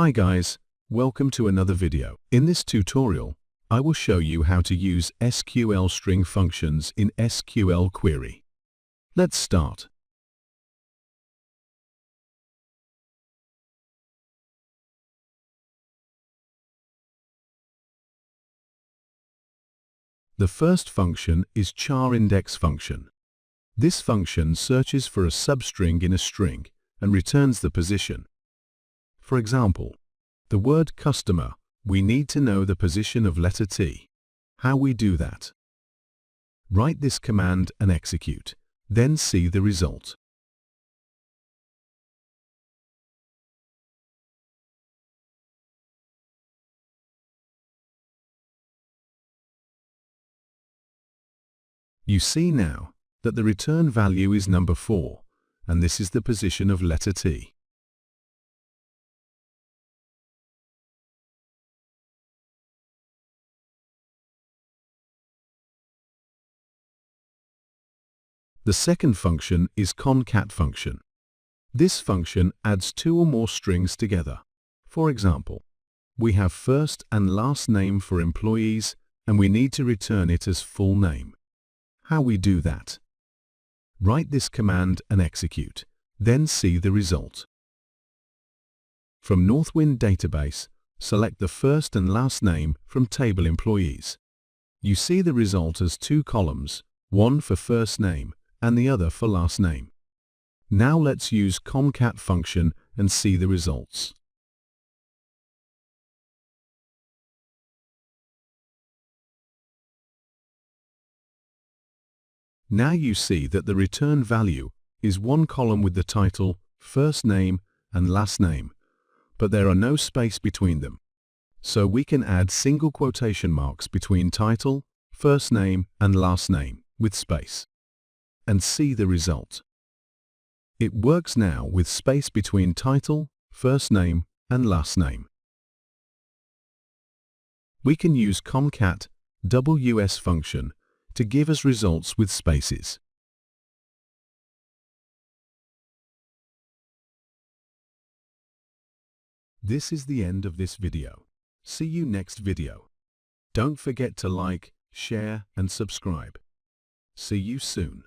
Hi guys, welcome to another video. In this tutorial, I will show you how to use SQL string functions in SQL Query. Let's start. The first function is CHARINDEX function. This function searches for a substring in a string and returns the position. For example, the word customer, we need to know the position of letter T. How we do that? Write this command and execute, then see the result. You see now that the return value is number 4, and this is the position of letter T. The second function is concat function. This function adds 2 or more strings together. For example, we have first and last name for employees, and we need to return it as full name. How we do that? Write this command and execute, then see the result. From Northwind database, select the first and last name from table employees. You see the result as 2 columns, one for first name and the other for last name. Now let's use concat function and see the results. Now you see that the return value is 1 column with the title, first name and last name, but there are no space between them. So we can add single quotation marks between title, first name and last name with space, and see the result. It works now with space between title, first name and last name. We can use concat WS function to give us results with spaces. This is the end of this video. See you next video. Don't forget to like, share and subscribe. See you soon.